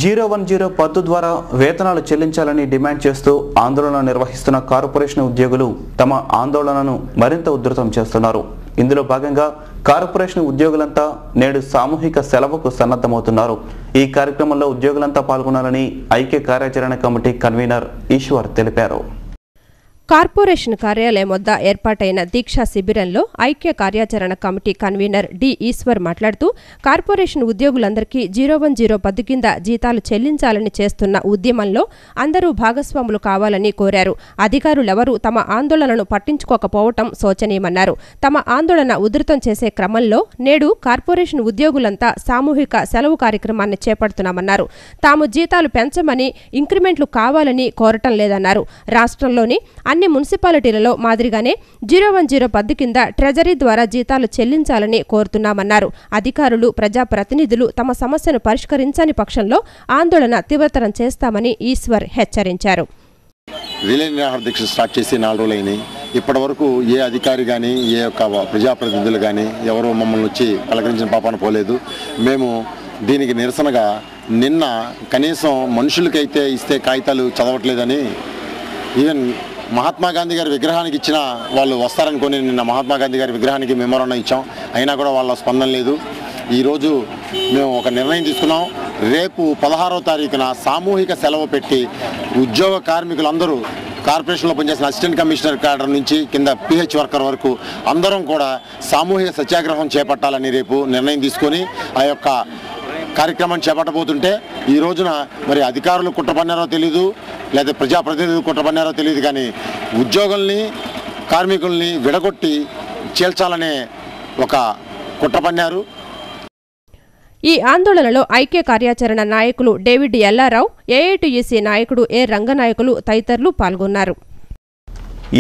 010 పద్దు ద్వారా వేతనాలు చెల్లించాలని డిమాండ్ చేస్తూ ఆందోళన నిర్వహిస్తున్న కార్పొరేషన్ ఉద్యోగులు తమ ఆందోళనను మరింత ఉధృతం చేస్తున్నారు. ఇందులో భాగంగా కార్పొరేషన్ ఉద్యోగులంతా నేడు సామూహిక సెలవుకు సన్నద్ధమవుతున్నారు. ఈ కార్యక్రమంలో ఉద్యోగులంతా పాల్గొనాలని ఐక్య కార్యాచరణ కమిటీ కన్వీనర్ ఈశ్వర్ తెలిపారు. కార్పొరేషన్ కార్యాలయం వద్ద ఏర్పాటైన దీక్షా శిబిరంలో ఐక్య కార్యాచరణ కమిటీ కన్వీనర్ డి ఈశ్వర్ మాట్లాడుతూ కార్పొరేషన్ ఉద్యోగులందరికీ 010 పద్దు కింద జీతాలు చెల్లించాలని చేస్తున్న ఉద్యమంలో అందరూ భాగస్వాములు కావాలని కోరారు. అధికారులెవరూ తమ ఆందోళనను పట్టించుకోకపోవటం శోచనీయమన్నారు. తమ ఆందోళన ఉధృతం చేసే క్రమంలో నేడు కార్పొరేషన్ ఉద్యోగులంతా సామూహిక సెలవు కార్యక్రమాన్ని చేపడుతున్నామన్నారు. తాము జీతాలు పెంచమని, ఇంక్రిమెంట్లు కావాలని కోరటం లేదన్నారు. రాష్ట్రంలోని అన్ని మున్సిపాలిటీలలో మాదిరిగానే 010 పద్దు కింద ట్రెజరీ ద్వారా జీతాలు చెల్లించాలని కోరుతున్నామన్నారు. అధికారులు, ప్రజాప్రతినిధులు తమ సమస్యను పరిష్కరించని పక్షంలో ఆందోళన తీవ్రతరం చేస్తామని ఈశ్వర్ హెచ్చరించారు. రిలే నిరాహార దీక్ష స్టార్ట్ చేసి 4 రోజులైనాయి. ఇప్పటి వరకు ఏ అధికారి కానీ, ఏ యొక్క ప్రజాప్రతినిధులు కానీ ఎవరు మమ్మల్ని వచ్చి పలకరించిన పాపాన పోలేదు. మేము దీనికి నిరసనగా నిన్న కనీసం మనుషులకైతే ఇస్తే కాగితాలు చదవట్లేదని, ఈవెన్ మహాత్మా గాంధీ గారి విగ్రహానికి ఇచ్చిన వాళ్ళు వస్తారనుకొని నిన్న మహాత్మా గాంధీ గారి విగ్రహానికి మెమోరాండం ఇచ్చాం. అయినా కూడా వాళ్ళ స్పందన లేదు. ఈరోజు మేము ఒక నిర్ణయం తీసుకున్నాం. రేపు 16వ తారీఖున సామూహిక సెలవు పెట్టి ఉద్యోగ కార్మికులందరూ కార్పొరేషన్లో పనిచేసిన అసిస్టెంట్ కమిషనర్ క్యాడర్ నుంచి కింద PH వర్కర్ వరకు అందరం కూడా సామూహిక సత్యాగ్రహం చేపట్టాలని రేపు నిర్ణయం తీసుకొని ఆ యొక్క కార్యక్రమాన్ని చేపట్టబోతుంటే, ఈ రోజున మరి అధికారులు కుట్రపన్నారో తెలీదు, లేదా ప్రజాప్రతినిధులు కుట్రపన్నారో తెలియదు, కానీ ఉద్యోగుల్ని, కార్మికుల్ని విడగొట్టి చేల్చాలనే ఒక కుట్రపన్నారు. ఈ ఆందోళనలో ఐక్య కార్యాచరణ నాయకులు డేవిడ్ ఎల్లారావు, AITUC నాయకుడు ఏ రంగనాయకులు తదితరులు పాల్గొన్నారు.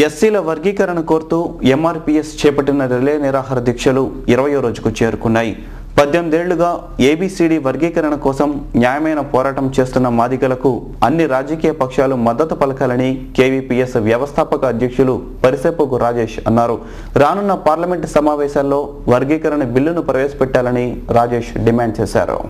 ఎస్సీల వర్గీకరణ కోరుతూ MRPS చేపట్టిన రిలే నిరాహార దీక్షలు 20వ రోజుకు చేరుకున్నాయి. 18 ఏళ్లుగా ABCD వర్గీకరణ కోసం న్యాయమైన పోరాటం చేస్తున్న మాదిగలకు అన్ని రాజకీయ పక్షాలు మద్దతు పలకాలని KVPS వ్యవస్థాపక అధ్యక్షులు పరిసెప్పకు రాజేష్ అన్నారు. రానున్న పార్లమెంటు సమావేశాల్లో వర్గీకరణ బిల్లును ప్రవేశపెట్టాలని రాజేష్ డిమాండ్ చేశారు.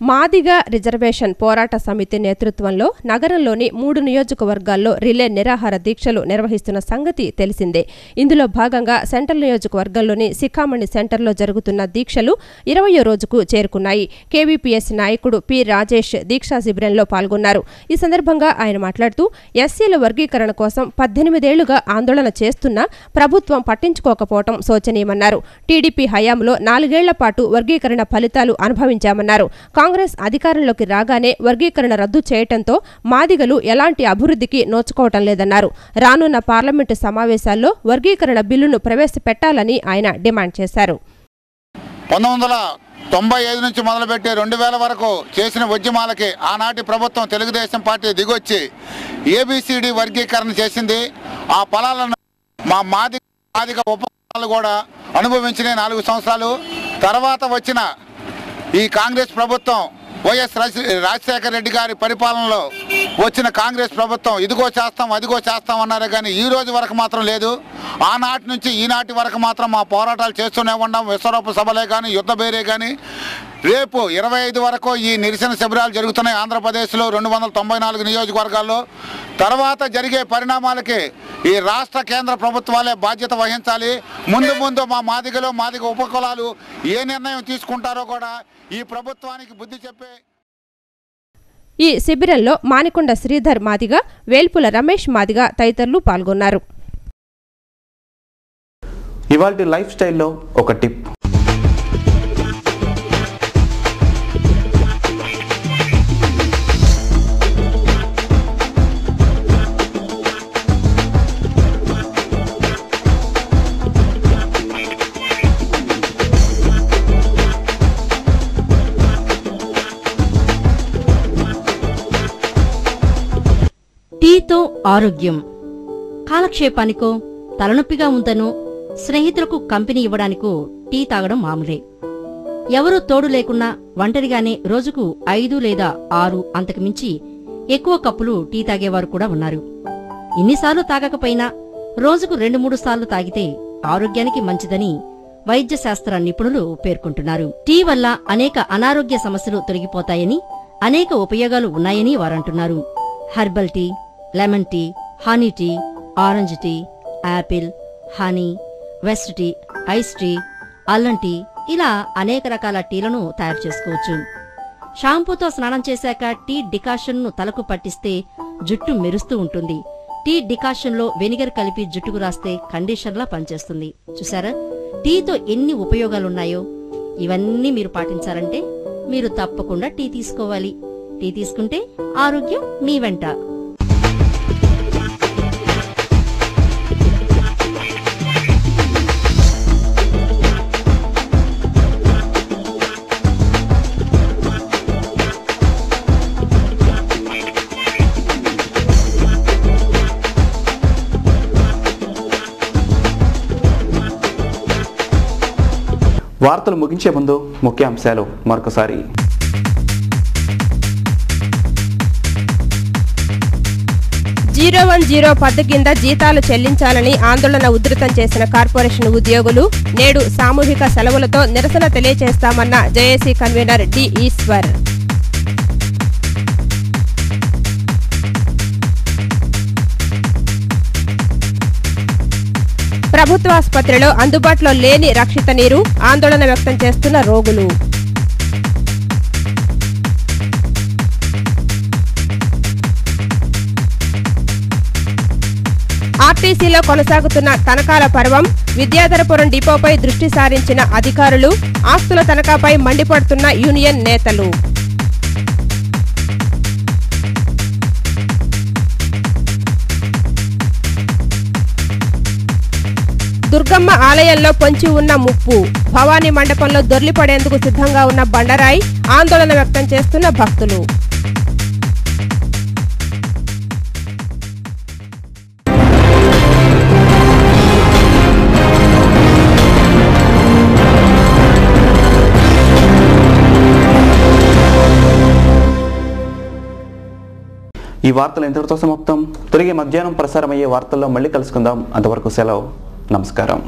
మాదిగ రిజర్వేషన్ పోరాట సమితి నేతృత్వంలో నగరంలోని 3 నియోజకవర్గాల్లో రిలే నిరాహార దీక్షలు నిర్వహిస్తున్న సంగతి తెలిసిందే. ఇందులో భాగంగా సెంట్రల్ నియోజకవర్గంలోని శిఖామణి సెంటర్లో జరుగుతున్న దీక్షలు 20వ రోజుకు చేరుకున్నాయి. KVPS నాయకుడు పి రాజేష్ దీక్షా శిబిరంలో పాల్గొన్నారు. ఈ సందర్భంగా ఆయన మాట్లాడుతూ ఎస్సీల వర్గీకరణ కోసం 18 ఏళ్లుగా ఆందోళన చేస్తున్నా ప్రభుత్వం పట్టించుకోకపోవడం శోచనీయమన్నారు. టీడీపీ హయాంలో 4 ఏళ్ల పాటు వర్గీకరణ ఫలితాలు అనుభవించామన్నారు. కాంగ్రెస్ అధికారంలోకి రాగానే వర్గీకరణ రద్దు చేయటంతో మాదిగలు ఎలాంటి అభివృద్ధికి నోచుకోవటం లేదన్నారు. రానున్న పార్లమెంటు సమావేశాల్లో వర్గీకరణ బిల్లును ప్రవేశపెట్టాలని ఆయన డిమాండ్ చేశారు. 1995 నుంచి మొదలుపెట్టి 2000 వరకు చేసిన ఉద్యమాలకి ఆనాటి ప్రభుత్వం తెలుగుదేశం పార్టీ దిగొచ్చి ABCD వర్గీకరణ చేసింది. ఆ ఫలాలను మా మాదిగ ఉపకులాలు కూడా అనుభవించిన 4 సంవత్సరాలు. తర్వాత వచ్చిన ఈ కాంగ్రెస్ ప్రభుత్వం, వైఎస్ రాజశేఖర రెడ్డి గారి పరిపాలనలో వచ్చిన కాంగ్రెస్ ప్రభుత్వం ఇదిగో చేస్తాం, అదిగో చేస్తాం అన్నారు, కానీ ఈ రోజు వరకు మాత్రం లేదు. ఆనాటి నుంచి ఈనాటి వరకు మాత్రం మా పోరాటాలు చేస్తూనే ఉన్నాం. విశ్వరూప సభలే కానీ, యుద్ధ బేరే కానీ. రేపు 25 వరకు ఈ నిరసన శిబిరాలు జరుగుతున్నాయి ఆంధ్రప్రదేశ్లో 294 నియోజకవర్గాల్లో. తర్వాత జరిగే పరిణామాలకి ఈ రాష్ట్ర కేంద్ర ప్రభుత్వాలే బాధ్యత వహించాలి. ముందు మా మాదిగ ఉపకులాలు ఏ నిర్ణయం తీసుకుంటారో కూడా ఈ ప్రభుత్వానికి బుద్ధి చెప్పే. ఈ శిబిరంలో మానికొండ శ్రీధర్ మాదిగ, వేల్పుల రమేష్ మాదిగ తదితరులు పాల్గొన్నారు. ఇవాల్టి లైఫ్ స్టైల్లో ఒక టిప్. టీతో ఆరోగ్యం. కాలక్షేపానికో, తలనొప్పిగా ఉందనో, స్నేహితులకు కంపెనీ ఇవ్వడానికో టీ తాగడం మామూలే. ఎవరూ తోడు లేకున్నా ఒంటరిగానే రోజుకు 5 లేదా 6 అంతకుమించి ఎక్కువ కప్పులు టీ తాగేవారు కూడా ఉన్నారు. ఇన్నిసార్లు తాగకపోయినా రోజుకు 2-3 సార్లు తాగితే ఆరోగ్యానికి మంచిదని వైద్య శాస్త్ర నిపుణులు పేర్కొంటున్నారు. టీ వల్ల అనేక అనారోగ్య సమస్యలు తొలగిపోతాయని అనేక ఉపయోగాలు ఉన్నాయని వారంటున్నారు. Herbal tea, lemon tea, honey tea, orange tea, apple, honey, west tea, ice tea, అల్లం టీ, ఇలా అనేక రకాల టీలను తయారు చేసుకోవచ్చు. షాంపూతో స్నానం చేశాక టీ డికాషన్ను తలకు పట్టిస్తే జుట్టు మెరుస్తూ ఉంటుంది. టీ డికాషన్లో వెనిగర్ కలిపి జుట్టుకు రాస్తే కండిషనర్లా పనిచేస్తుంది. చూసారా టీతో ఎన్ని ఉపయోగాలున్నాయో. ఇవన్నీ మీరు పాటించాలంటే మీరు తప్పకుండా టీ తీసుకోవాలి. టీ తీసుకుంటే ఆరోగ్యం మీ వెంట. వార్తలు ముగించే ముందు ముఖ్యాంశాలు మరొకసారి. జీరో పద్దు కింద జీతాలు చెల్లించాలని ఆందోళన ఉధృతం చేసిన కార్పొరేషన్ ఉద్యోగులు నేడు సామూహిక సెలవులతో నిరసన తెలియజేస్తామన్న జేఏసీ కన్వీనర్ డి ఈశ్వర్. ప్రభుత్వాసుపత్రిలో అందుబాటులో లేని రక్షిత నీరు, ఆందోళన వ్యక్తం చేస్తున్న రోగులు. ఆర్టీసీలో కొనసాగుతున్న తనఖాల పర్వం, విద్యాధరపురం డిపోపై దృష్టి సారించిన అధికారులు, ఆస్తుల తనఖాపై మండిపడుతున్న యూనియన్ నేతలు. దుర్గమ్మ ఆలయంలో పొంచి ఉన్న ముప్పు, భవానీ మండపంలో దొర్లిపడేందుకు సిద్ధంగా ఉన్న బండరాయి, ఆందోళన వ్యక్తం చేస్తున్న భక్తులు. ఈ వార్తలు ఇంతటితో సమాప్తం. తిరిగి మధ్యాహ్నం ప్రసారమయ్యే వార్తల్లో మళ్ళీ కలుసుకుందాం. అంతవరకు సెలవు. నమస్కారం.